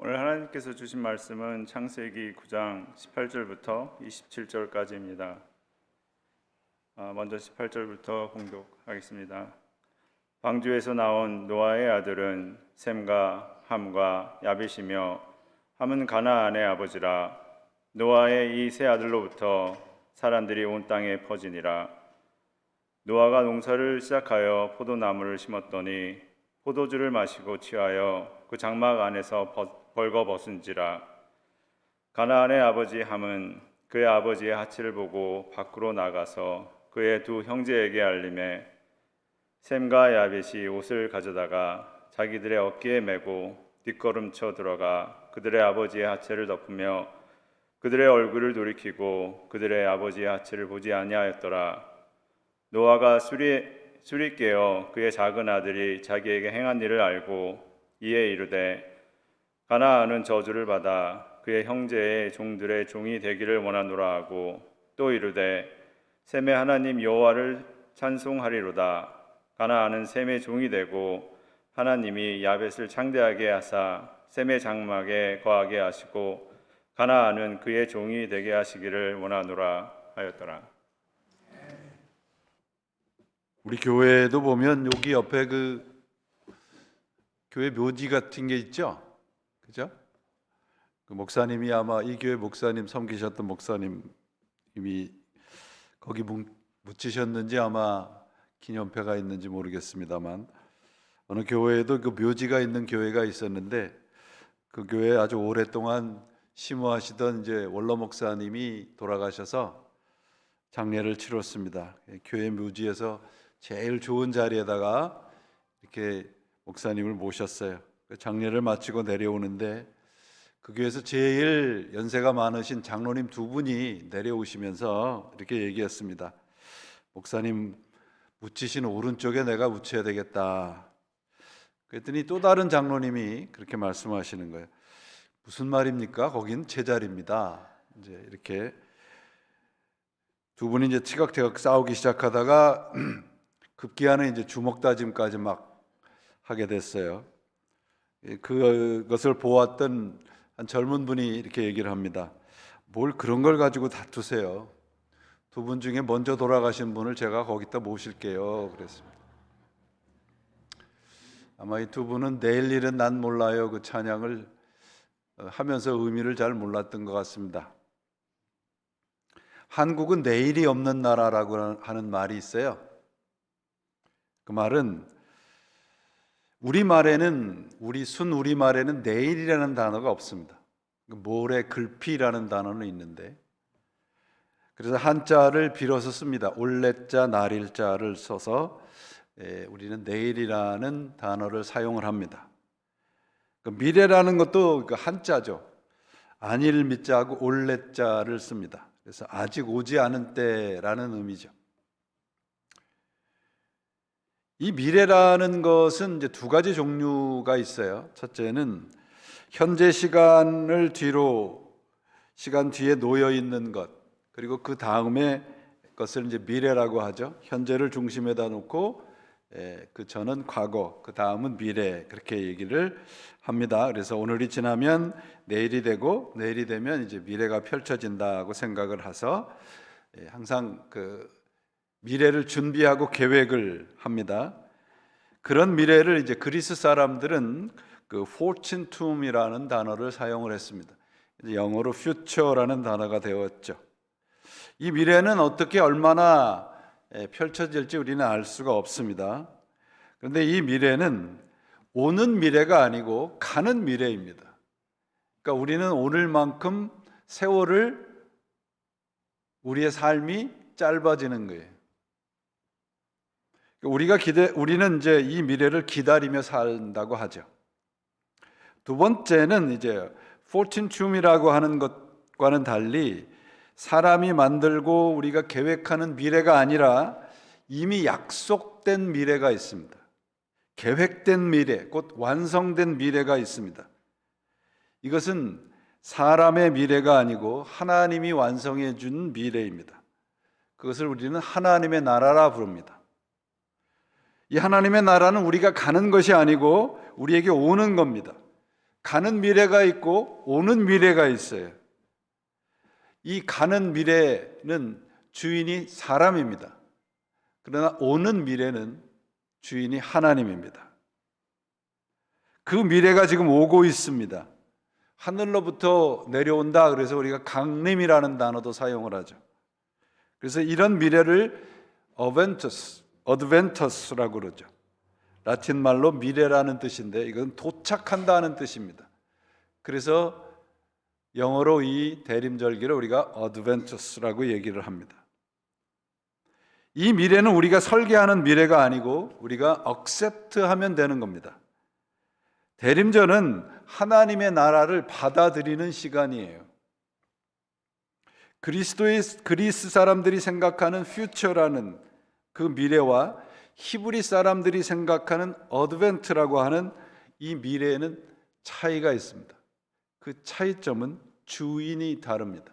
오늘 하나님께서 주신 말씀은 창세기 9장 18절부터 27절까지입니다. 먼저 18절부터 봉독하겠습니다. 방주에서 나온 노아의 아들은 셈과 함과 야벳이며 함은 가나안의 아버지라. 노아의 이 세 아들로부터 사람들이 온 땅에 퍼지니라. 노아가 농사를 시작하여 포도나무를 심었더니 포도주를 마시고 취하여 그 장막 안에서 벌거벗은지라. 가나안의 아버지 함은 그의 아버지의 하치를 보고 밖으로 나가서 그의 두 형제에게 알림해 셈과 야벳이 옷을 가져다가 자기들의 어깨에 메고 뒷걸음쳐 들어가 그들의 아버지의 하체를 덮으며 그들의 얼굴을 돌이키고 그들의 아버지의 하체를 보지 아니하였더라. 노아가 술이 깨어 그의 작은 아들이 자기에게 행한 일을 알고 이에 이르되 가나안은 저주를 받아 그의 형제의 종들의 종이 되기를 원하노라 하고 또 이르되 셈의 하나님 여호와를 찬송하리로다. 가나안은 셈의 종이 되고 하나님이 야벳을 창대하게 하사 셈의 장막에 거하게 하시고 가나안은 그의 종이 되게 하시기를 원하노라 하였더라. 우리 교회도 보면 여기 옆에 그 교회 묘지 같은 게 있죠, 그죠? 그 목사님이 아마 이 교회 목사님 섬기셨던 목사님이 거기 묻히셨는지 아마 기념패가 있는지 모르겠습니다만 어느 교회에도 그 묘지가 있는 교회가 있었는데 그 교회에 아주 오랫동안 심호하시던 이제 원로 목사님이 돌아가셔서 장례를 치렀습니다. 교회 묘지에서 제일 좋은 자리에다가 이렇게 목사님을 모셨어요. 장례를 마치고 내려오는데 그 교회에서 제일 연세가 많으신 장로님 두 분이 내려오시면서 이렇게 얘기했습니다. 목사님 묻히신 오른쪽에 내가 묻혀야 되겠다. 그랬더니 또 다른 장로님이 그렇게 말씀하시는 거예요. 무슨 말입니까? 거긴 제 자리입니다. 이제 이렇게 두 분이 이제 티격태격 싸우기 시작하다가 급기야는 이제 주먹 다짐까지 막 하게 됐어요. 그것을 보았던 한 젊은 분이 이렇게 얘기를 합니다. 뭘 그런 걸 가지고 다투세요. 두 분 중에 먼저 돌아가신 분을 제가 거기다 모실게요. 그랬습니다. 아마 이 두 분은 내일 일은 난 몰라요. 그 찬양을 하면서 의미를 잘 몰랐던 것 같습니다. 한국은 내일이 없는 나라라고 하는 말이 있어요. 그 말은 우리말에는 우리말에는 내일이라는 단어가 없습니다. 모레 글피라는 단어는 있는데 그래서 한자를 빌어서 씁니다. 올레자 날일자를 써서 우리는 내일이라는 단어를 사용을 합니다. 미래라는 것도 한자죠. 안일 미자하고 올레자를 씁니다. 그래서 아직 오지 않은 때라는 의미죠. 이 미래라는 것은 이제 두 가지 종류가 있어요. 첫째는 현재 시간 뒤에 놓여 있는 것, 그리고 그 다음에 것을 이제 미래라고 하죠. 현재를 중심에다 놓고 그 전은 과거, 그 다음은 미래, 그렇게 얘기를 합니다. 그래서 오늘이 지나면 내일이 되고 내일이 되면 이제 미래가 펼쳐진다고 생각을 해서 항상 그 미래를 준비하고 계획을 합니다. 그런 미래를 이제 그리스 사람들은 그 fortune tomb이라는 단어를 사용을 했습니다. 영어로 future라는 단어가 되었죠. 이 미래는 어떻게 얼마나 펼쳐질지 우리는 알 수가 없습니다. 그런데 이 미래는 오는 미래가 아니고 가는 미래입니다. 그러니까 우리는 오늘만큼 우리의 삶이 짧아지는 거예요. 우리는 이제 이 미래를 기다리며 산다고 하죠. 두 번째는 이제 fortune tomb이라고 하는 것과는 달리 사람이 만들고 우리가 계획하는 미래가 아니라 이미 약속된 미래가 있습니다. 계획된 미래, 곧 완성된 미래가 있습니다. 이것은 사람의 미래가 아니고 하나님이 완성해 준 미래입니다. 그것을 우리는 하나님의 나라라 부릅니다. 이 하나님의 나라는 우리가 가는 것이 아니고 우리에게 오는 겁니다. 가는 미래가 있고 오는 미래가 있어요. 이 가는 미래는 주인이 사람입니다. 그러나 오는 미래는 주인이 하나님입니다. 그 미래가 지금 오고 있습니다. 하늘로부터 내려온다. 그래서 우리가 강림이라는 단어도 사용을 하죠. 그래서 이런 미래를 어드벤터스라고 그러죠. 라틴 말로 미래라는 뜻인데 이건 도착한다는 뜻입니다. 그래서 영어로 이 대림절기를 우리가 어드벤터스라고 얘기를 합니다. 이 미래는 우리가 설계하는 미래가 아니고 우리가 accept하면 되는 겁니다. 대림절은 하나님의 나라를 받아들이는 시간이에요. 그리스 사람들이 생각하는 future라는 그 미래와 히브리 사람들이 생각하는 어드벤트라고 하는 이 미래에는 차이가 있습니다. 그 차이점은 주인이 다릅니다.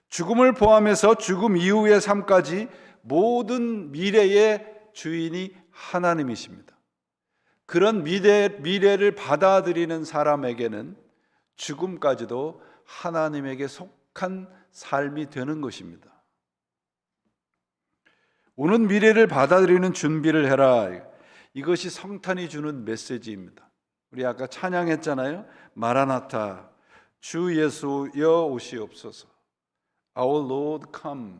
죽음을 포함해서 죽음 이후의 삶까지 모든 미래의 주인이 하나님이십니다. 그런 미래를 받아들이는 사람에게는 죽음까지도 하나님에게 속한 삶이 되는 것입니다. 오는 미래를 받아들이는 준비를 해라. 이것이 성탄이 주는 메시지입니다. 우리 아까 찬양했잖아요. 마라나타, 주 예수여 오시옵소서. Our Lord come.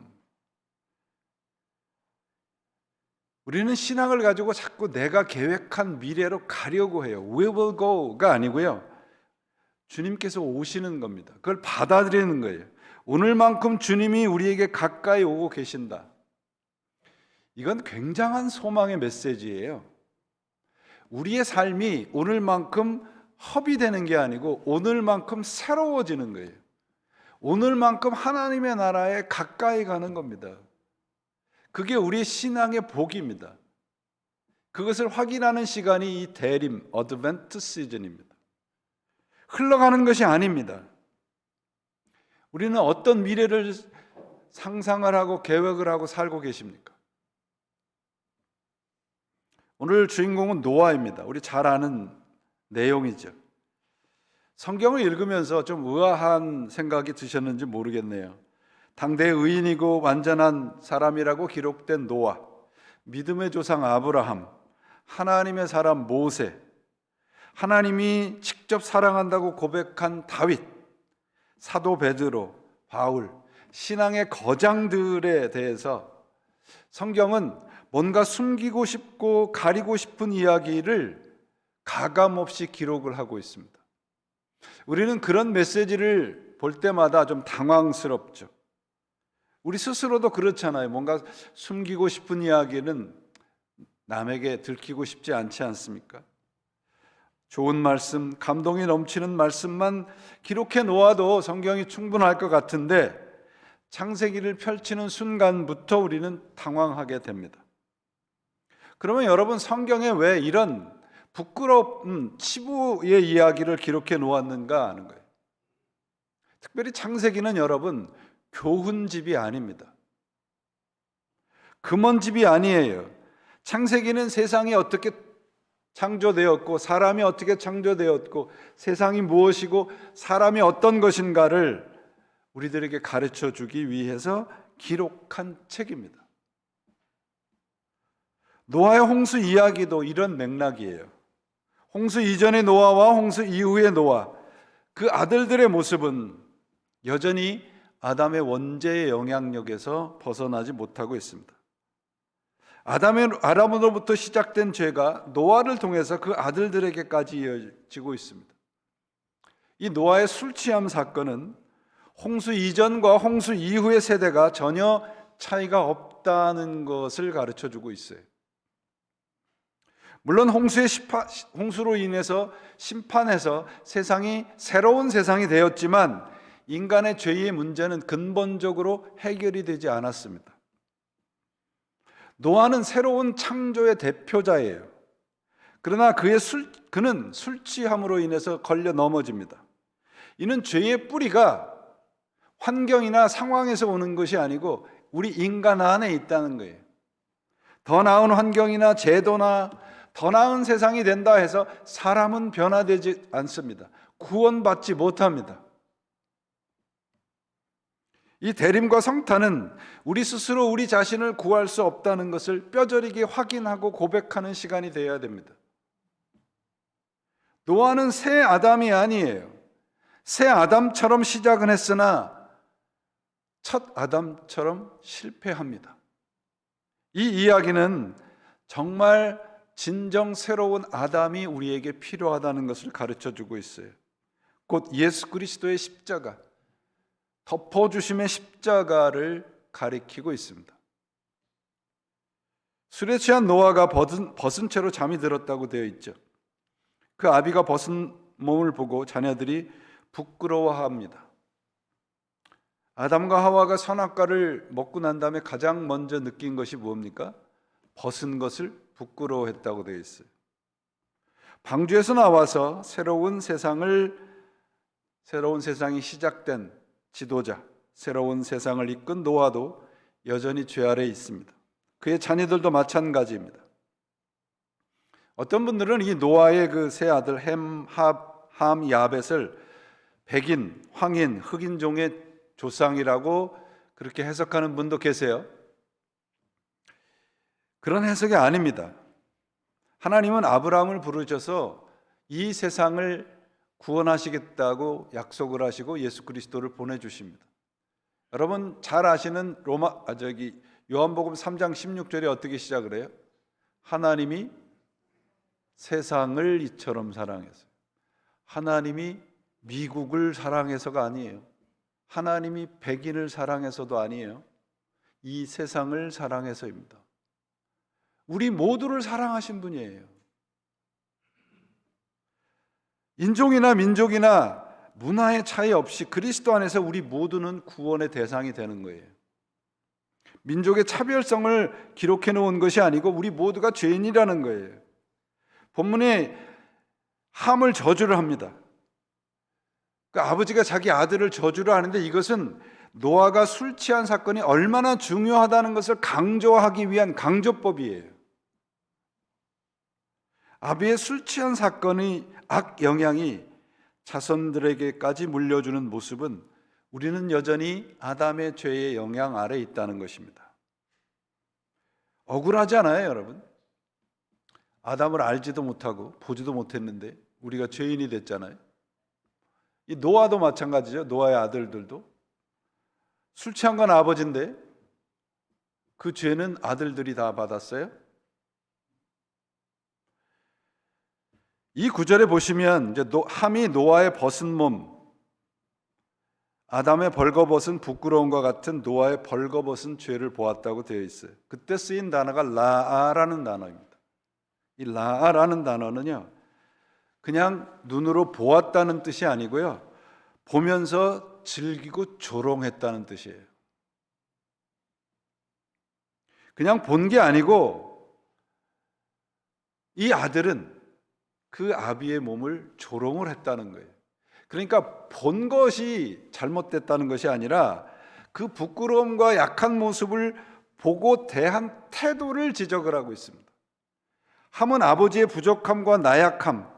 우리는 신앙을 가지고 자꾸 내가 계획한 미래로 가려고 해요. We will go가 아니고요. 주님께서 오시는 겁니다. 그걸 받아들이는 거예요. 오늘만큼 주님이 우리에게 가까이 오고 계신다. 이건 굉장한 소망의 메시지예요. 우리의 삶이 오늘만큼 허비되는 게 아니고 오늘만큼 새로워지는 거예요. 오늘만큼 하나님의 나라에 가까이 가는 겁니다. 그게 우리의 신앙의 복입니다. 그것을 확인하는 시간이 이 대림, 어드벤트 시즌입니다. 흘러가는 것이 아닙니다. 우리는 어떤 미래를 상상을 하고 계획을 하고 살고 계십니까? 오늘 주인공은 노아입니다. 우리 잘 아는 내용이죠. 성경을 읽으면서 좀 의아한 생각이 드셨는지 모르겠네요. 당대 의인이고 완전한 사람이라고 기록된 노아, 믿음의 조상 아브라함, 하나님의 사람 모세, 하나님이 직접 사랑한다고 고백한 다윗, 사도 베드로, 바울, 신앙의 거장들에 대해서 성경은 뭔가 숨기고 싶고 가리고 싶은 이야기를 가감없이 기록을 하고 있습니다. 우리는 그런 메시지를 볼 때마다 좀 당황스럽죠. 우리 스스로도 그렇잖아요. 뭔가 숨기고 싶은 이야기는 남에게 들키고 싶지 않지 않습니까? 좋은 말씀, 감동이 넘치는 말씀만 기록해 놓아도 성경이 충분할 것 같은데 창세기를 펼치는 순간부터 우리는 당황하게 됩니다. 그러면 여러분, 성경에 왜 이런 부끄러운 치부의 이야기를 기록해 놓았는가 하는 거예요. 특별히 창세기는 여러분 교훈집이 아닙니다. 금언집이 아니에요. 창세기는 세상이 어떻게 창조되었고 사람이 어떻게 창조되었고 세상이 무엇이고 사람이 어떤 것인가를 우리들에게 가르쳐 주기 위해서 기록한 책입니다. 노아의 홍수 이야기도 이런 맥락이에요. 홍수 이전의 노아와 홍수 이후의 노아, 그 아들들의 모습은 여전히 아담의 원죄의 영향력에서 벗어나지 못하고 있습니다. 아담으로부터 시작된 죄가 노아를 통해서 그 아들들에게까지 이어지고 있습니다. 이 노아의 술 취함 사건은 홍수 이전과 홍수 이후의 세대가 전혀 차이가 없다는 것을 가르쳐주고 있어요. 물론 홍수로 인해서 심판해서 세상이 새로운 세상이 되었지만 인간의 죄의 문제는 근본적으로 해결이 되지 않았습니다. 노아는 새로운 창조의 대표자예요. 그러나 그는 술 취함으로 인해서 걸려 넘어집니다. 이는 죄의 뿌리가 환경이나 상황에서 오는 것이 아니고 우리 인간 안에 있다는 거예요. 더 나은 환경이나 제도나 더 나은 세상이 된다 해서 사람은 변화되지 않습니다. 구원받지 못합니다. 이 대림과 성탄은 우리 스스로 우리 자신을 구할 수 없다는 것을 뼈저리게 확인하고 고백하는 시간이 되어야 됩니다. 노아는 새 아담이 아니에요. 새 아담처럼 시작은 했으나 첫 아담처럼 실패합니다. 이 이야기는 정말 진정 새로운 아담이 우리에게 필요하다는 것을 가르쳐주고 있어요. 곧 예수 그리스도의 십자가, 덮어주심의 십자가를 가리키고 있습니다. 술에 취한 노아가 벗은 채로 잠이 들었다고 되어 있죠. 그 아비가 벗은 몸을 보고 자녀들이 부끄러워합니다. 아담과 하와가 선악과를 먹고 난 다음에 가장 먼저 느낀 것이 뭡니까? 벗은 것을 부끄러워했다고 되어 있어요. 방주에서 나와서 새로운 세상이 시작된 지도자, 새로운 세상을 이끈 노아도 여전히 죄 아래에 있습니다. 그의 자녀들도 마찬가지입니다. 어떤 분들은 이 노아의 그 세 아들 햄, 함, 야벳을 백인, 황인, 흑인종의 조상이라고 그렇게 해석하는 분도 계세요. 그런 해석이 아닙니다. 하나님은 아브라함을 부르셔서 이 세상을 구원하시겠다고 약속을 하시고 예수 그리스도를 보내주십니다. 여러분 잘 아시는 요한복음 3장 16절에 어떻게 시작을 해요? 하나님이 세상을 이처럼 사랑해서. 하나님이 미국을 사랑해서가 아니에요. 하나님이 백인을 사랑해서도 아니에요. 이 세상을 사랑해서입니다. 우리 모두를 사랑하신 분이에요. 인종이나 민족이나 문화의 차이 없이 그리스도 안에서 우리 모두는 구원의 대상이 되는 거예요. 민족의 차별성을 기록해 놓은 것이 아니고 우리 모두가 죄인이라는 거예요. 본문에 함을 저주를 합니다. 그 아버지가 자기 아들을 저주를 하는데 이것은 노아가 술 취한 사건이 얼마나 중요하다는 것을 강조하기 위한 강조법이에요. 아비의 술 취한 사건의 악 영향이 자손들에게까지 물려주는 모습은 우리는 여전히 아담의 죄의 영향 아래 있다는 것입니다. 억울하지 않아요, 여러분? 아담을 알지도 못하고 보지도 못했는데 우리가 죄인이 됐잖아요. 이 노아도 마찬가지죠. 노아의 아들들도 술 취한 건 아버지인데 그 죄는 아들들이 다 받았어요. 이 구절에 보시면 이제 함이 노아의 벗은 몸, 아담의 벌거벗은 부끄러움과 같은 노아의 벌거벗은 죄를 보았다고 되어 있어요. 그때 쓰인 단어가 라아라는 단어입니다. 이 라아라는 단어는요, 그냥 눈으로 보았다는 뜻이 아니고요, 보면서 즐기고 조롱했다는 뜻이에요. 그냥 본 게 아니고 이 아들은 그 아비의 몸을 조롱을 했다는 거예요. 그러니까 본 것이 잘못됐다는 것이 아니라 그 부끄러움과 약한 모습을 보고 대한 태도를 지적을 하고 있습니다. 함은 아버지의 부족함과 나약함,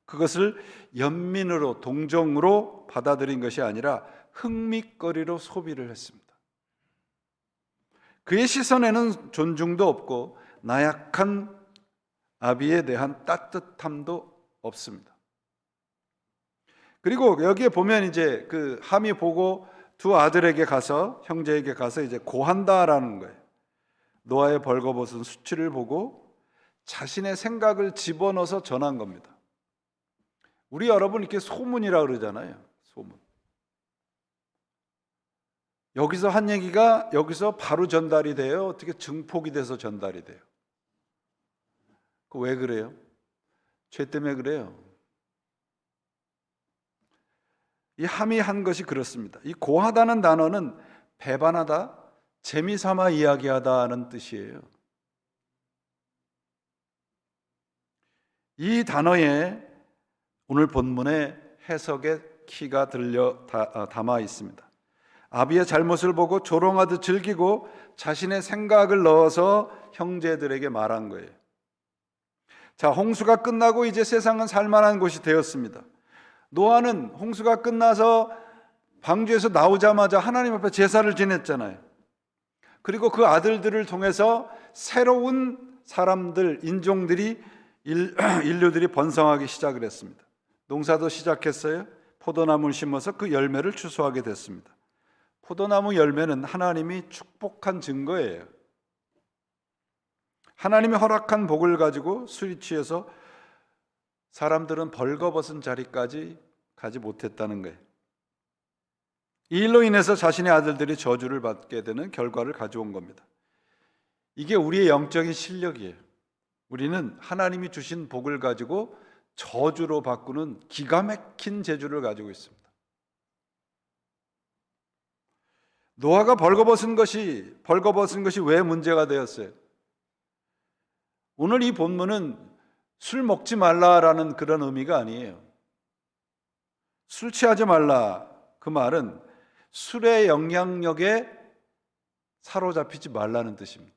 그것을 연민으로 동정으로 받아들인 것이 아니라 흥미거리로 소비를 했습니다. 그의 시선에는 존중도 없고 나약한 아비에 대한 따뜻함도 없습니다. 그리고 여기에 보면 이제 그 함이 보고 두 아들에게 가서, 형제에게 가서 이제 고한다라는 거예요. 노아의 벌거벗은 수치를 보고 자신의 생각을 집어넣어서 전한 겁니다. 우리 여러분 이렇게 소문이라 그러잖아요. 소문. 여기서 한 얘기가 여기서 바로 전달이 돼요? 어떻게 증폭이 돼서 전달이 돼요? 그 왜 그래요? 죄 때문에 그래요. 이 함이 한 것이 그렇습니다. 이 고하다는 단어는 배반하다, 재미삼아 이야기하다는 뜻이에요. 이 단어에 오늘 본문의 해석의 키가 담아 있습니다. 아비의 잘못을 보고 조롱하듯 즐기고 자신의 생각을 넣어서 형제들에게 말한 거예요. 자, 홍수가 끝나고 이제 세상은 살만한 곳이 되었습니다. 노아는 홍수가 끝나서 방주에서 나오자마자 하나님 앞에 제사를 지냈잖아요. 그리고 그 아들들을 통해서 새로운 사람들, 인종들이 인류들이 번성하기 시작을 했습니다. 농사도 시작했어요. 포도나무를 심어서 그 열매를 추수하게 됐습니다. 포도나무 열매는 하나님이 축복한 증거예요. 하나님이 허락한 복을 가지고 술이 취해서 사람들은 벌거벗은 자리까지 가지 못했다는 거예요. 이 일로 인해서 자신의 아들들이 저주를 받게 되는 결과를 가져온 겁니다. 이게 우리의 영적인 실력이에요. 우리는 하나님이 주신 복을 가지고 저주로 바꾸는 기가 막힌 재주를 가지고 있습니다. 노아가 벌거벗은 것이 왜 문제가 되었어요? 오늘 이 본문은 술 먹지 말라라는 그런 의미가 아니에요. 술 취하지 말라, 그 말은 술의 영향력에 사로잡히지 말라는 뜻입니다.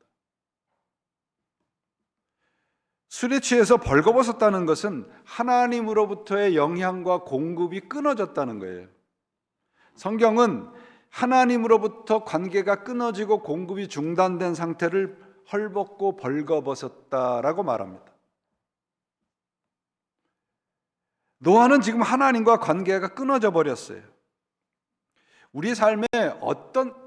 술에 취해서 벌거벗었다는 것은 하나님으로부터의 영향과 공급이 끊어졌다는 거예요. 성경은 하나님으로부터 관계가 끊어지고 공급이 중단된 상태를 헐벗고 벌거벗었다라고 말합니다. 노아는 지금 하나님과 관계가 끊어져 버렸어요. 우리 삶에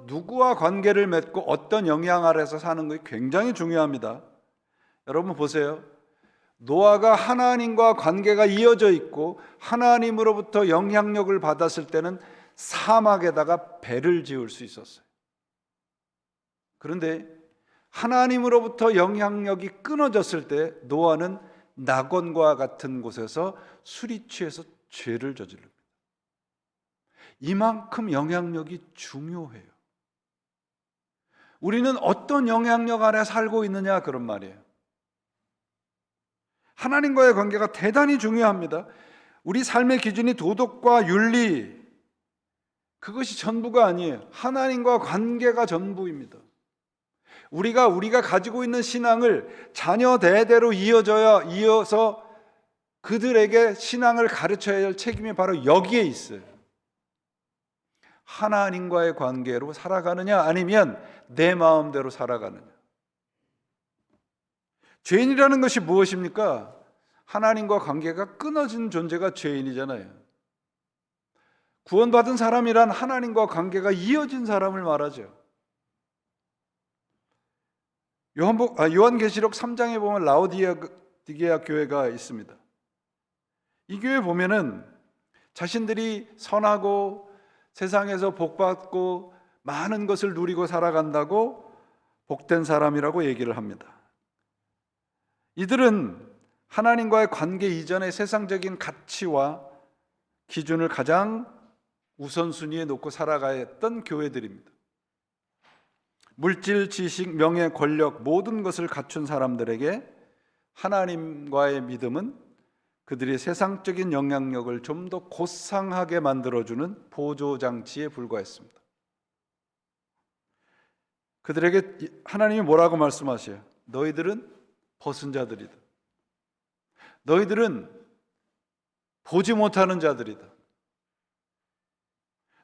누구와 관계를 맺고 어떤 영향 아래서 사는 것이 굉장히 중요합니다. 여러분 보세요. 노아가 하나님과 관계가 이어져 있고 하나님으로부터 영향력을 받았을 때는 사막에다가 배를 지을 수 있었어요. 그런데 하나님으로부터 영향력이 끊어졌을 때 노아는 낙원과 같은 곳에서 술이 취해서 죄를 저지릅니다. 이만큼 영향력이 중요해요. 우리는 어떤 영향력 아래 살고 있느냐, 그런 말이에요. 하나님과의 관계가 대단히 중요합니다. 우리 삶의 기준이 도덕과 윤리, 그것이 전부가 아니에요. 하나님과 관계가 전부입니다. 우리가 가지고 있는 신앙을 자녀 대대로 이어서 그들에게 신앙을 가르쳐야 할 책임이 바로 여기에 있어요. 하나님과의 관계로 살아가느냐, 아니면 내 마음대로 살아가느냐. 죄인이라는 것이 무엇입니까? 하나님과 관계가 끊어진 존재가 죄인이잖아요. 구원받은 사람이란 하나님과 관계가 이어진 사람을 말하죠. 요한계시록 3장에 보면 라오디게아 교회가 있습니다. 이 교회 보면은 자신들이 선하고 세상에서 복받고 많은 것을 누리고 살아간다고 복된 사람이라고 얘기를 합니다. 이들은 하나님과의 관계 이전의 세상적인 가치와 기준을 가장 우선순위에 놓고 살아가야 했던 교회들입니다. 물질, 지식, 명예, 권력 모든 것을 갖춘 사람들에게 하나님과의 믿음은 그들이 세상적인 영향력을 좀 더 고상하게 만들어주는 보조장치에 불과했습니다. 그들에게 하나님이 뭐라고 말씀하세요? 너희들은 벗은 자들이다. 너희들은 보지 못하는 자들이다.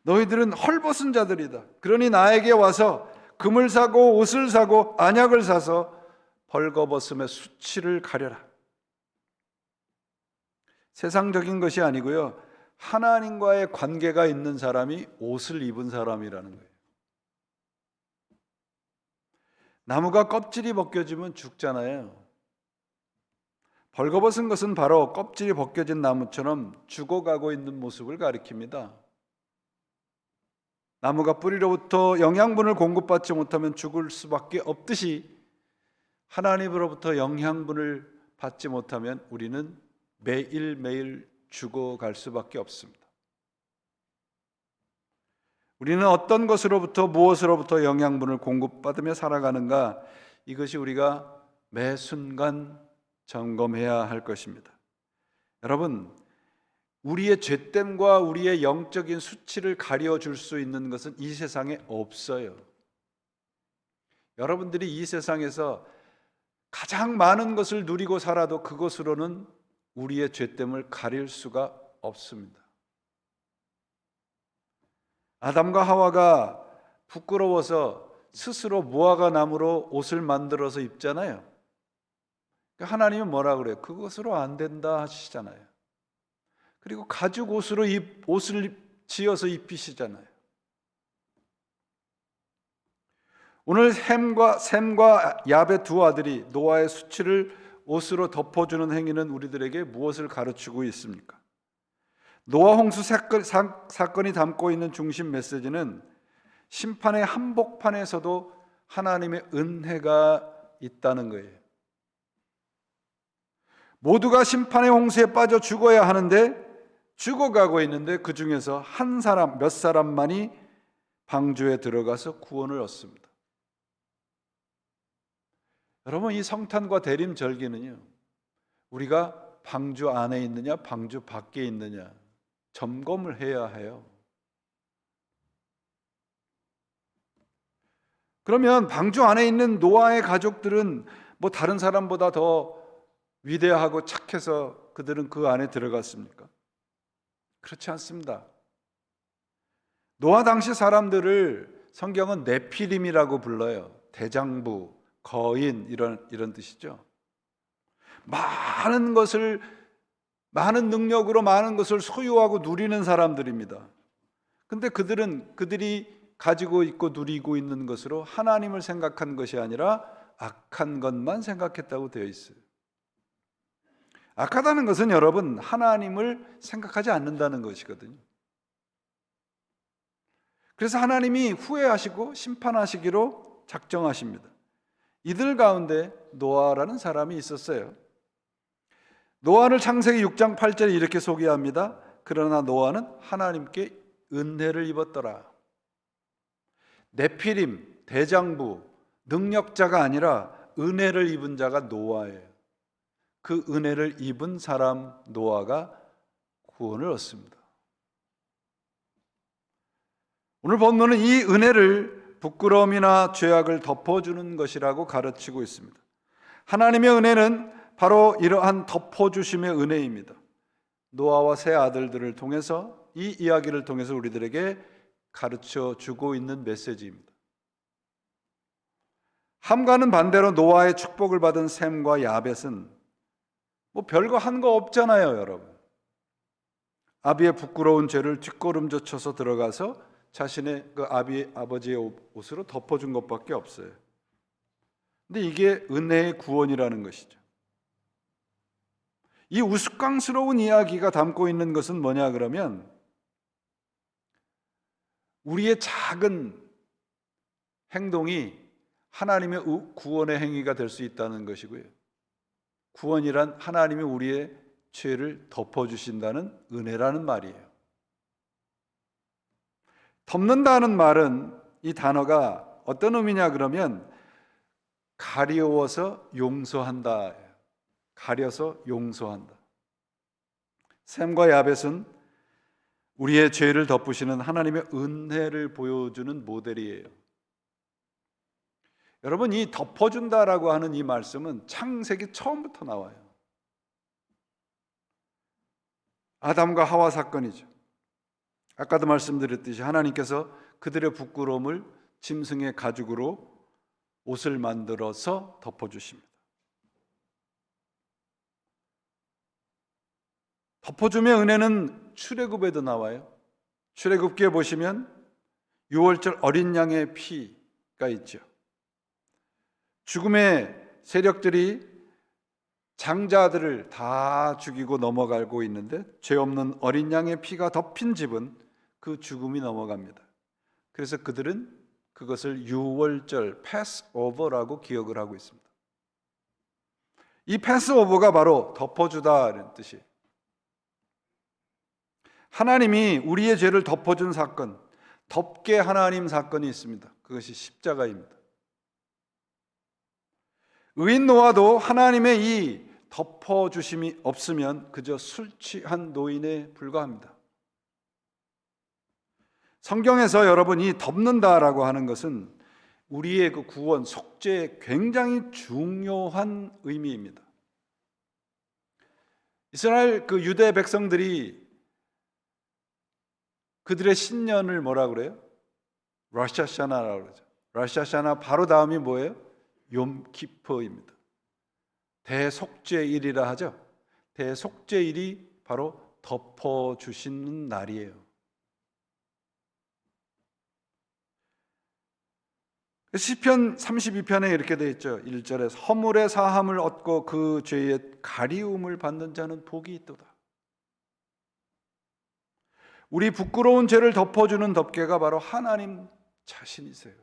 너희들은 헐벗은 자들이다. 그러니 나에게 와서 금을 사고 옷을 사고 안약을 사서 벌거벗음의 수치를 가려라. 세상적인 것이 아니고요, 하나님과의 관계가 있는 사람이 옷을 입은 사람이라는 거예요. 나무가 껍질이 벗겨지면 죽잖아요. 벌거벗은 것은 바로 껍질이 벗겨진 나무처럼 죽어가고 있는 모습을 가리킵니다. 나무가 뿌리로부터 영양분을 공급받지 못하면 죽을 수밖에 없듯이 하나님으로부터 영양분을 받지 못하면 우리는 매일매일 죽어갈 수밖에 없습니다. 우리는 어떤 것으로부터 무엇으로부터 영양분을 공급받으며 살아가는가, 이것이 우리가 매 순간 점검해야 할 것입니다. 여러분, 우리의 죄됨과 우리의 영적인 수치를 가려줄 수 있는 것은 이 세상에 없어요. 여러분들이 이 세상에서 가장 많은 것을 누리고 살아도 그것으로는 우리의 죄됨을 가릴 수가 없습니다. 아담과 하와가 부끄러워서 스스로 무화과 나무로 옷을 만들어서 입잖아요. 하나님은 뭐라 그래요? 그것으로 안 된다 하시잖아요. 그리고 가죽 옷으로 옷을 지어서 입히시잖아요. 오늘 셈과 야벳 두 아들이 노아의 수치를 옷으로 덮어주는 행위는 우리들에게 무엇을 가르치고 있습니까? 노아 홍수 사건이 담고 있는 중심 메시지는 심판의 한복판에서도 하나님의 은혜가 있다는 거예요. 모두가 심판의 홍수에 빠져 죽어야 하는데 죽어가고 있는데 그 중에서 한 사람, 몇 사람만이 방주에 들어가서 구원을 얻습니다. 여러분, 이 성탄과 대림절기는요, 우리가 방주 안에 있느냐 방주 밖에 있느냐 점검을 해야 해요. 그러면 방주 안에 있는 노아의 가족들은 뭐 다른 사람보다 더 위대하고 착해서 그들은 그 안에 들어갔습니까? 그렇지 않습니다. 노아 당시 사람들을 성경은 네피림이라고 불러요. 대장부, 거인 이런 뜻이죠. 많은 능력으로 많은 것을 소유하고 누리는 사람들입니다. 근데 그들이 가지고 있고 누리고 있는 것으로 하나님을 생각한 것이 아니라 악한 것만 생각했다고 되어 있어요. 악하다는 것은 여러분, 하나님을 생각하지 않는다는 것이거든요. 그래서 하나님이 후회하시고 심판하시기로 작정하십니다. 이들 가운데 노아라는 사람이 있었어요. 노아를 창세기 6장 8절에 이렇게 소개합니다. 그러나 노아는 하나님께 은혜를 입었더라. 네피림, 대장부, 능력자가 아니라 은혜를 입은 자가 노아예요. 그 은혜를 입은 사람 노아가 구원을 얻습니다. 오늘 본문은 이 은혜를 부끄러움이나 죄악을 덮어주는 것이라고 가르치고 있습니다. 하나님의 은혜는 바로 이러한 덮어주심의 은혜입니다. 노아와 세 아들들을 통해서, 이 이야기를 통해서 우리들에게 가르쳐 주고 있는 메시지입니다. 함과는 반대로 노아의 축복을 받은 셈과 야벳은 뭐 별거 한 거 없잖아요, 여러분. 아비의 부끄러운 죄를 뒷걸음져 쳐서 들어가서 자신의 그 아버지의 옷으로 덮어준 것밖에 없어요. 근데 이게 은혜의 구원이라는 것이죠. 이 우스꽝스러운 이야기가 담고 있는 것은 뭐냐 그러면, 우리의 작은 행동이 하나님의 구원의 행위가 될 수 있다는 것이고요. 구원이란 하나님이 우리의 죄를 덮어주신다는 은혜라는 말이에요. 덮는다는 말은, 이 단어가 어떤 의미냐 그러면 가리워서 용서한다. 가려서 용서한다. 셈과 야벳은 우리의 죄를 덮으시는 하나님의 은혜를 보여주는 모델이에요. 여러분, 이 덮어준다라고 하는 이 말씀은 창세기 처음부터 나와요. 아담과 하와 사건이죠. 아까도 말씀드렸듯이 하나님께서 그들의 부끄러움을 짐승의 가죽으로 옷을 만들어서 덮어주십니다. 덮어줌의 은혜는 출애굽에도 나와요. 출애굽기에 보시면 유월절 어린 양의 피가 있죠. 죽음의 세력들이 장자들을 다 죽이고 넘어가고 있는데 죄 없는 어린 양의 피가 덮인 집은 그 죽음이 넘어갑니다. 그래서 그들은 그것을 유월절 패스오버라고 기억을 하고 있습니다. 이 패스오버가 바로 덮어주다라는 뜻이에요. 하나님이 우리의 죄를 덮어준 사건, 덮게 하나님 사건이 있습니다. 그것이 십자가입니다. 의인 노아도 하나님의 이 덮어주심이 없으면 그저 술 취한 노인에 불과합니다. 성경에서 여러분, 이 덮는다라고 하는 것은 우리의 그 구원, 속죄에 굉장히 중요한 의미입니다. 이스라엘 그 유대 백성들이 그들의 신년을 뭐라 그래요? 로샤샤나라고 그러죠. 로샤샤나 바로 다음이 뭐예요? 욤키프입니다. 대속죄일이라 하죠. 대속죄일이 바로 덮어주시는 날이에요. 시편 32편에 이렇게 되어 있죠. 1절에 허물의 사함을 얻고 그 죄의 가리움을 받는 자는 복이 있도다. 우리 부끄러운 죄를 덮어주는 덮개가 바로 하나님 자신이세요.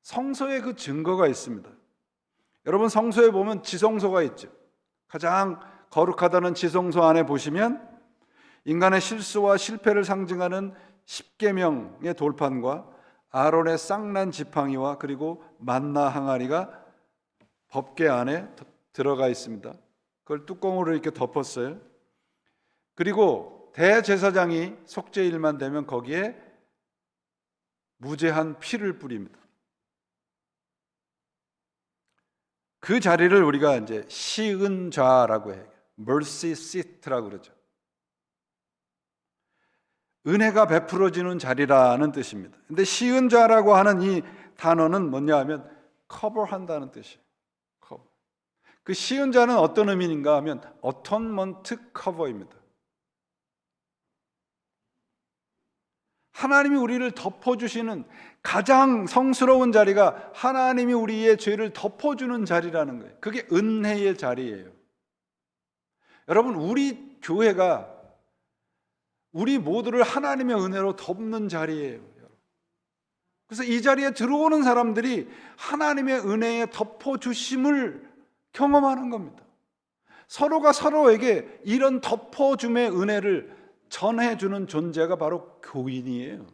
성소에 그 증거가 있습니다. 여러분, 성소에 보면 지성소가 있죠. 가장 거룩하다는 지성소 안에 보시면 인간의 실수와 실패를 상징하는 십계명의 돌판과 아론의 쌍난 지팡이와 그리고 만나 항아리가 법궤 안에 들어가 있습니다. 그걸 뚜껑으로 이렇게 덮었어요. 그리고 대제사장이 속죄일만 되면 거기에 무죄한 피를 뿌립니다. 그 자리를 우리가 이제 시은좌라고 해요. mercy seat라고 그러죠. 은혜가 베풀어지는 자리라는 뜻입니다. 근데 시은좌라고 하는 이 단어는 뭐냐 하면 커버한다는 뜻이에요. 커버. 그 시은좌는 어떤 의미인가 하면 어톤먼트 커버입니다. 하나님이 우리를 덮어주시는 가장 성스러운 자리가 하나님이 우리의 죄를 덮어주는 자리라는 거예요. 그게 은혜의 자리예요. 여러분, 우리 교회가 우리 모두를 하나님의 은혜로 덮는 자리예요. 그래서 이 자리에 들어오는 사람들이 하나님의 은혜에 덮어주심을 경험하는 겁니다. 서로가 서로에게 이런 덮어줌의 은혜를 전해주는 존재가 바로 교인이에요.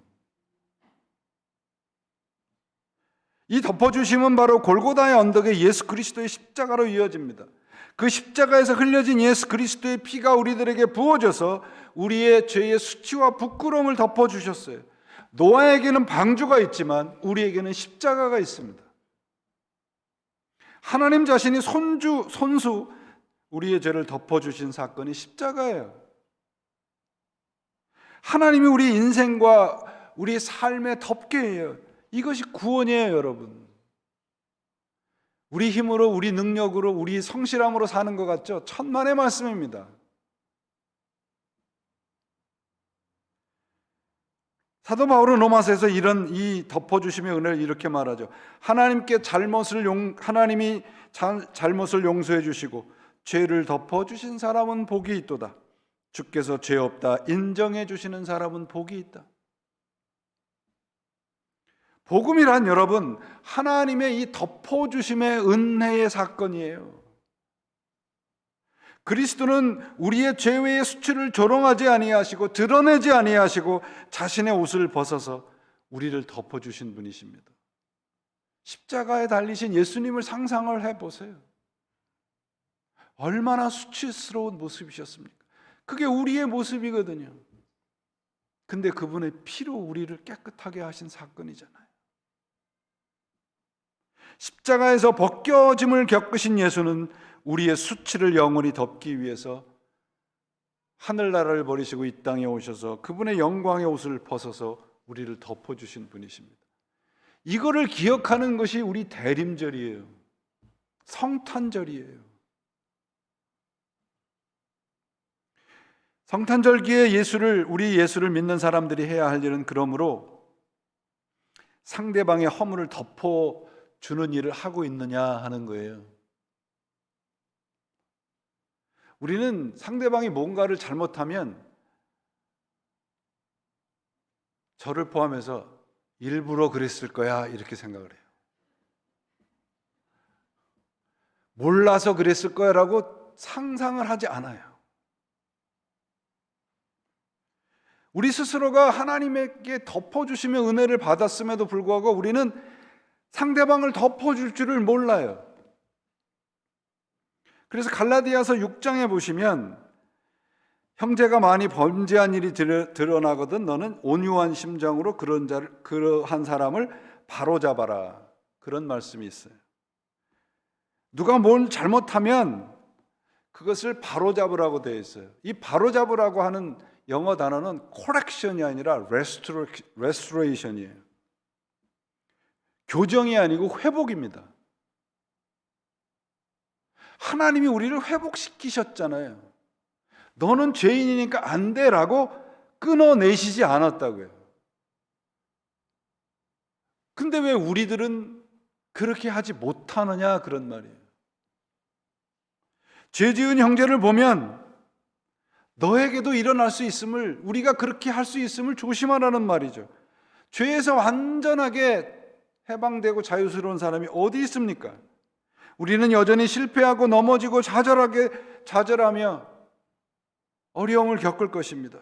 이 덮어주심은 바로 골고다의 언덕에 예수 그리스도의 십자가로 이어집니다. 그 십자가에서 흘려진 예수 그리스도의 피가 우리들에게 부어져서 우리의 죄의 수치와 부끄러움을 덮어주셨어요. 노아에게는 방주가 있지만 우리에게는 십자가가 있습니다. 하나님 자신이 손수 우리의 죄를 덮어주신 사건이 십자가예요. 하나님이 우리 인생과 우리 삶의 덮개예요. 이것이 구원이에요, 여러분. 우리 힘으로, 우리 능력으로, 우리 성실함으로 사는 것 같죠? 천만의 말씀입니다. 사도 바울은 로마서에서 이런 이 덮어주심의 은혜를 이렇게 말하죠. 하나님이 잘못을 용서해 주시고 죄를 덮어주신 사람은 복이 있도다. 주께서 죄 없다 인정해 주시는 사람은 복이 있다. 복음이란 여러분, 하나님의 이 덮어주심의 은혜의 사건이에요. 그리스도는 우리의 죄의 수치를 조롱하지 아니하시고 드러내지 아니하시고 자신의 옷을 벗어서 우리를 덮어주신 분이십니다. 십자가에 달리신 예수님을 상상을 해보세요. 얼마나 수치스러운 모습이셨습니까? 그게 우리의 모습이거든요. 근데 그분의 피로 우리를 깨끗하게 하신 사건이잖아요. 십자가에서 벗겨짐을 겪으신 예수는 우리의 수치를 영원히 덮기 위해서 하늘나라를 버리시고 이 땅에 오셔서 그분의 영광의 옷을 벗어서 우리를 덮어주신 분이십니다. 이거를 기억하는 것이 우리 대림절이에요. 성탄절이에요. 성탄절기에 우리 예수를 믿는 사람들이 해야 할 일은 그러므로 상대방의 허물을 덮어주는 일을 하고 있느냐 하는 거예요. 우리는 상대방이 뭔가를 잘못하면 저를 포함해서 일부러 그랬을 거야 이렇게 생각을 해요. 몰라서 그랬을 거야라고 상상을 하지 않아요. 우리 스스로가 하나님에게 덮어주시며 은혜를 받았음에도 불구하고 우리는 상대방을 덮어줄 줄을 몰라요. 그래서 갈라디아서 6장에 보시면 형제가 많이 범죄한 일이 드러나거든 너는 온유한 심정으로 그러한 사람을 바로잡아라. 그런 말씀이 있어요. 누가 뭘 잘못하면 그것을 바로잡으라고 되어 있어요. 이 바로잡으라고 하는 영어 단어는 correction이 아니라 restoration이에요. 교정이 아니고 회복입니다. 하나님이 우리를 회복시키셨잖아요. 너는 죄인이니까 안 돼라고 끊어내시지 않았다고요. 근데 왜 우리들은 그렇게 하지 못하느냐, 그런 말이에요. 죄 지은 형제를 보면 너에게도 일어날 수 있음을, 우리가 그렇게 할 수 있음을 조심하라는 말이죠. 죄에서 완전하게 해방되고 자유스러운 사람이 어디 있습니까? 우리는 여전히 실패하고 넘어지고 좌절하며 어려움을 겪을 것입니다.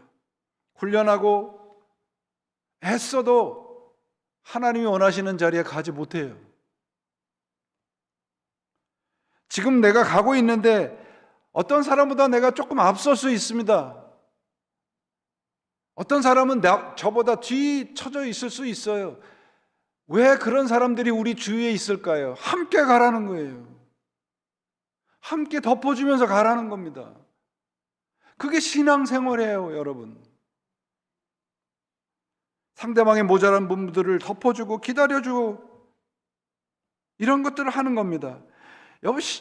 훈련하고 애써도 하나님이 원하시는 자리에 가지 못해요. 지금 내가 가고 있는데 어떤 사람보다 내가 조금 앞설 수 있습니다. 어떤 사람은 저보다 뒤처져 있을 수 있어요. 왜 그런 사람들이 우리 주위에 있을까요? 함께 가라는 거예요. 함께 덮어주면서 가라는 겁니다. 그게 신앙생활이에요, 여러분. 상대방의 모자란 부분들을 덮어주고 기다려주고 이런 것들을 하는 겁니다.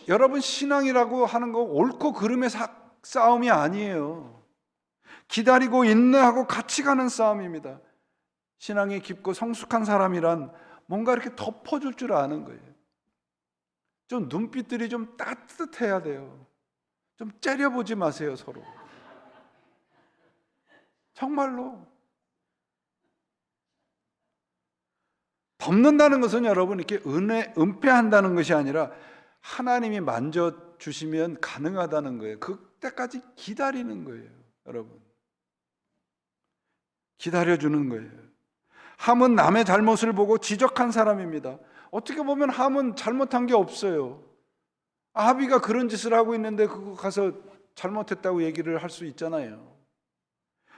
여러분, 신앙이라고 하는 거 옳고 그름의 싸움이 아니에요. 기다리고 인내하고 같이 가는 싸움입니다. 신앙이 깊고 성숙한 사람이란 뭔가 이렇게 덮어줄 줄 아는 거예요. 좀 눈빛들이 좀 따뜻해야 돼요. 좀 째려보지 마세요, 서로. 정말로. 덮는다는 것은 여러분 이렇게 은폐한다는 것이 아니라 하나님이 만져주시면 가능하다는 거예요. 그때까지 기다리는 거예요, 여러분. 기다려주는 거예요. 함은 남의 잘못을 보고 지적한 사람입니다. 어떻게 보면 함은 잘못한 게 없어요. 아비가 그런 짓을 하고 있는데 그거 가서 잘못했다고 얘기를 할 수 있잖아요.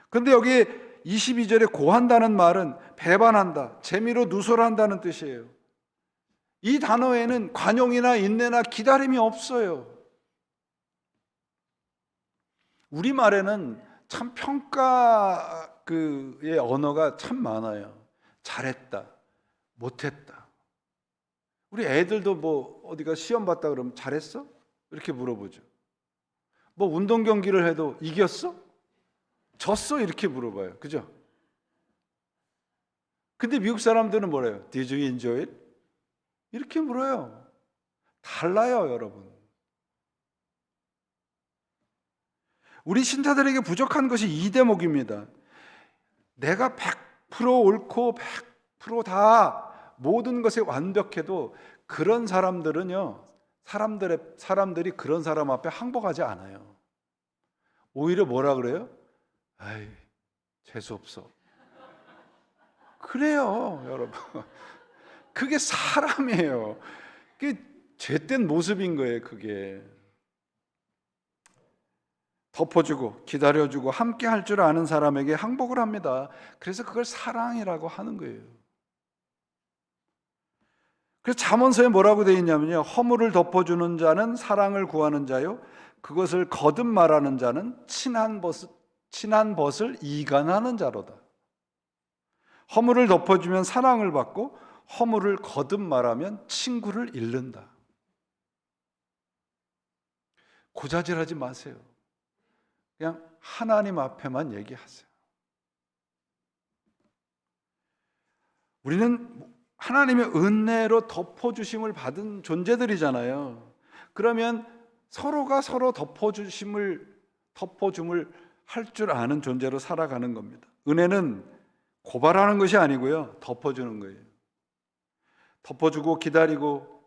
그런데 여기 22절에 고한다는 말은 배반한다, 재미로 누설한다는 뜻이에요. 이 단어에는 관용이나 인내나 기다림이 없어요. 우리말에는 참 평가의 언어가 참 많아요. 잘했다, 못했다. 우리 애들도 뭐 어디가 시험 봤다 그러면 잘했어? 이렇게 물어보죠. 뭐 운동 경기를 해도 이겼어? 졌어? 이렇게 물어봐요. 그죠? 근데 미국 사람들은 뭐래요? Did you enjoy it? 이렇게 물어요. 달라요, 여러분. 우리 신자들에게 부족한 것이 이 대목입니다. 내가 100% 옳고 100% 모든 것에 완벽해도 그런 사람들은요, 사람들이 그런 사람 앞에 항복하지 않아요. 오히려 뭐라 그래요? 아이, 재수없어. 그래요, 여러분. 그게 사람이에요. 그게 죄된 모습인 거예요, 그게. 덮어주고 기다려주고 함께 할 줄 아는 사람에게 항복을 합니다. 그래서 그걸 사랑이라고 하는 거예요. 그래서 잠언서에 뭐라고 되어 있냐면요, 허물을 덮어주는 자는 사랑을 구하는 자요, 그것을 거듭 말하는 자는 친한 벗을 이간하는 자로다. 허물을 덮어주면 사랑을 받고 허물을 거듭 말하면 친구를 잃는다. 고자질하지 마세요. 그냥 하나님 앞에만 얘기하세요. 우리는 하나님의 은혜로 덮어주심을 받은 존재들이잖아요. 그러면 서로가 서로 덮어줌을 할 줄 아는 존재로 살아가는 겁니다. 은혜는 고발하는 것이 아니고요, 덮어주는 거예요. 덮어주고 기다리고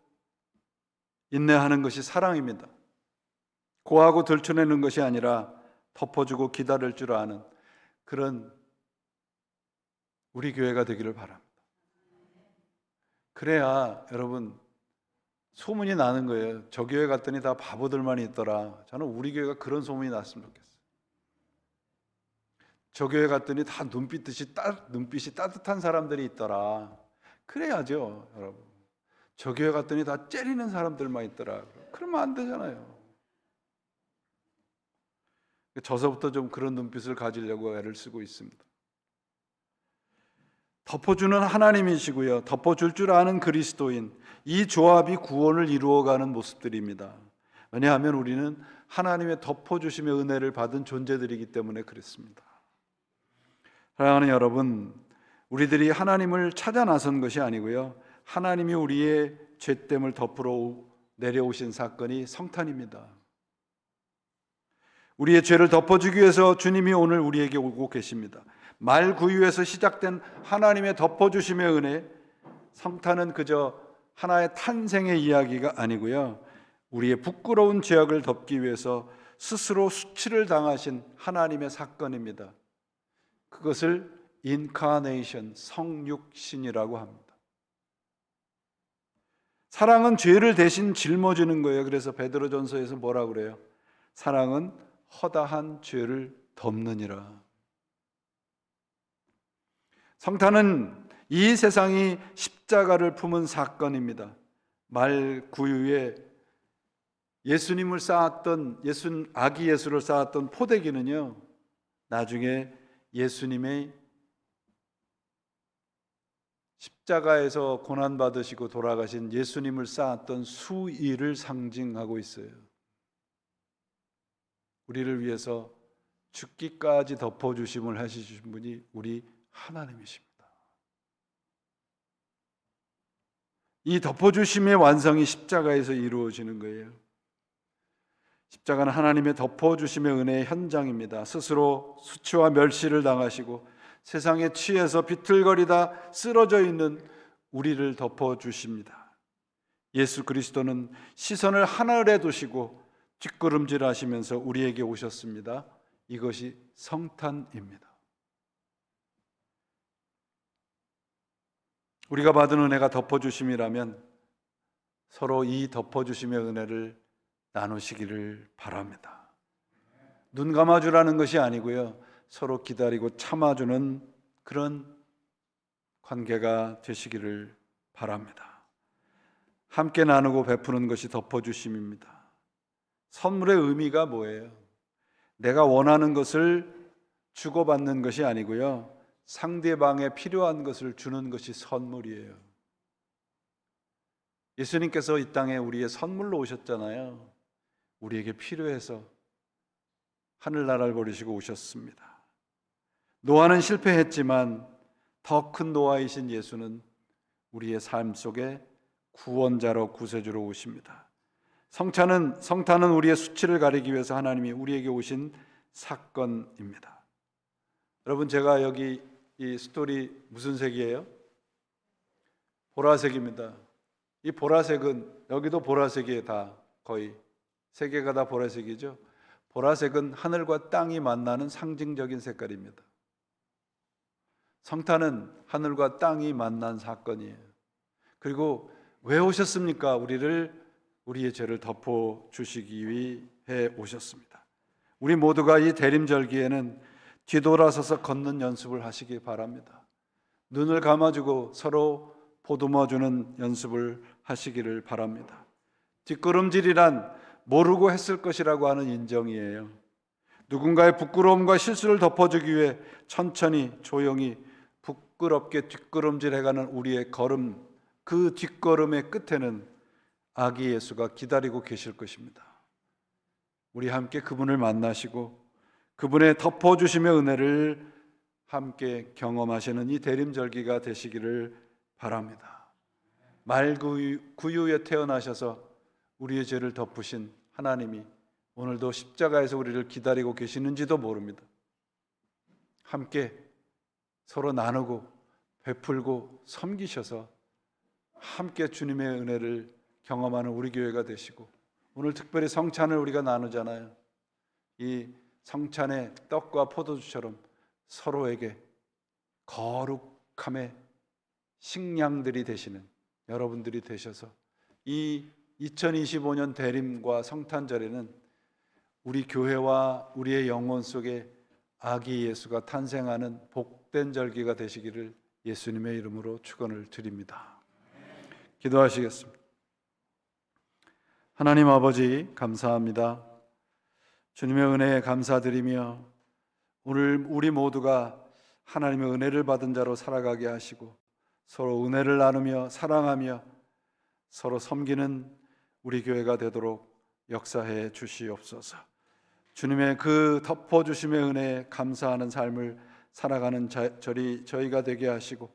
인내하는 것이 사랑입니다. 고하고 들춰내는 것이 아니라 덮어주고 기다릴 줄 아는 그런 우리 교회가 되기를 바랍니다. 그래야 여러분 소문이 나는 거예요. 저 교회 갔더니 다 바보들만 있더라. 저는 우리 교회가 그런 소문이 났으면 좋겠어요. 저 교회 갔더니 다 눈빛이 따뜻한 사람들이 있더라. 그래야죠, 여러분. 저 교회 갔더니 다 째리는 사람들만 있더라. 그러면 안 되잖아요. 저서부터 좀 그런 눈빛을 가지려고 애를 쓰고 있습니다. 덮어주는 하나님이시고요, 덮어줄 줄 아는 그리스도인, 이 조합이 구원을 이루어가는 모습들입니다. 왜냐하면 우리는 하나님의 덮어주심의 은혜를 받은 존재들이기 때문에 그렇습니다. 사랑하는 여러분, 우리들이 하나님을 찾아 나선 것이 아니고요, 하나님이 우리의 죄됨을 덮으러 내려오신 사건이 성탄입니다. 우리의 죄를 덮어주기 위해서 주님이 오늘 우리에게 오고 계십니다. 말구유에서 시작된 하나님의 덮어주심의 은혜, 성탄은 그저 하나의 탄생의 이야기가 아니고요, 우리의 부끄러운 죄악을 덮기 위해서 스스로 수치를 당하신 하나님의 사건입니다. 그것을 인카네이션, 성육신이라고 합니다. 사랑은 죄를 대신 짊어지는 거예요. 그래서 베드로전서에서 뭐라고 그래요? 사랑은 허다한 죄를 덮느니라. 성탄은 이 세상이 십자가를 품은 사건입니다. 말구유에 예수님을 쌓았던, 아기 예수를 쌓았던 포대기는요, 나중에 예수님의 십자가에서 고난받으시고 돌아가신 예수님을 쌓았던 수의를 상징하고 있어요. 우리를 위해서 죽기까지 덮어주심을 하시신 분이 우리 하나님이십니다. 이 덮어주심의 완성이 십자가에서 이루어지는 거예요. 십자가는 하나님의 덮어주심의 은혜의 현장입니다. 스스로 수치와 멸시를 당하시고 세상에 취해서 비틀거리다 쓰러져 있는 우리를 덮어주십니다. 예수 그리스도는 시선을 하늘에 두시고 뒷걸음질하시면서 우리에게 오셨습니다. 이것이 성탄입니다. 우리가 받은 은혜가 덮어주심이라면 서로 이 덮어주심의 은혜를 나누시기를 바랍니다. 눈 감아주라는 것이 아니고요, 서로 기다리고 참아주는 그런 관계가 되시기를 바랍니다. 함께 나누고 베푸는 것이 덮어주심입니다. 선물의 의미가 뭐예요? 내가 원하는 것을 주고받는 것이 아니고요, 상대방에 필요한 것을 주는 것이 선물이에요. 예수님께서 이 땅에 우리의 선물로 오셨잖아요. 우리에게 필요해서 하늘나라를 버리시고 오셨습니다. 노아는 실패했지만 더 큰 노아이신 예수는 우리의 삶 속에 구원자로 구세주로 오십니다. 성탄은 우리의 수치를 가리기 위해서 하나님이 우리에게 오신 사건입니다. 여러분, 제가 여기 이 스토리 무슨 색이에요? 보라색입니다. 이 보라색은, 여기도 보라색이에요. 다 거의 세 개가 다 보라색이죠. 보라색은 하늘과 땅이 만나는 상징적인 색깔입니다. 성탄은 하늘과 땅이 만난 사건이에요. 그리고 왜 오셨습니까? 우리의 죄를 덮어주시기 위해 오셨습니다. 우리 모두가 이 대림절기에는 뒤돌아서서 걷는 연습을 하시기 바랍니다. 눈을 감아주고 서로 보듬어주는 연습을 하시기를 바랍니다. 뒷걸음질이란 모르고 했을 것이라고 하는 인정이에요. 누군가의 부끄러움과 실수를 덮어주기 위해 천천히 조용히 부끄럽게 뒷걸음질해가는 우리의 걸음, 그 뒷걸음의 끝에는 아기 예수가 기다리고 계실 것입니다. 우리 함께 그분을 만나시고 그분의 덮어주심의 은혜를 함께 경험하시는 이 대림절기가 되시기를 바랍니다. 말구유에 태어나셔서 우리의 죄를 덮으신 하나님이 오늘도 십자가에서 우리를 기다리고 계시는지도 모릅니다. 함께 서로 나누고 베풀고 섬기셔서 함께 주님의 은혜를 경험하는 우리 교회가 되시고, 오늘 특별히 성찬을 우리가 나누잖아요. 이 성찬의 떡과 포도주처럼 서로에게 거룩함의 식량들이 되시는 여러분들이 되셔서 이 2025년 대림과 성탄절에는 우리 교회와 우리의 영혼 속에 아기 예수가 탄생하는 복된 절기가 되시기를 예수님의 이름으로 축원을 드립니다. 기도하시겠습니다. 하나님 아버지 감사합니다. 주님의 은혜에 감사드리며 오늘 우리 모두가 하나님의 은혜를 받은 자로 살아가게 하시고 서로 은혜를 나누며 사랑하며 서로 섬기는 우리 교회가 되도록 역사해 주시옵소서. 주님의 그 덮어주심의 은혜에 감사하는 삶을 살아가는 저희가 되게 하시고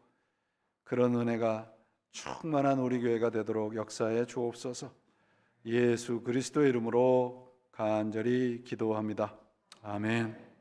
그런 은혜가 충만한 우리 교회가 되도록 역사해 주옵소서. 예수 그리스도의 이름으로 간절히 기도합니다. 아멘.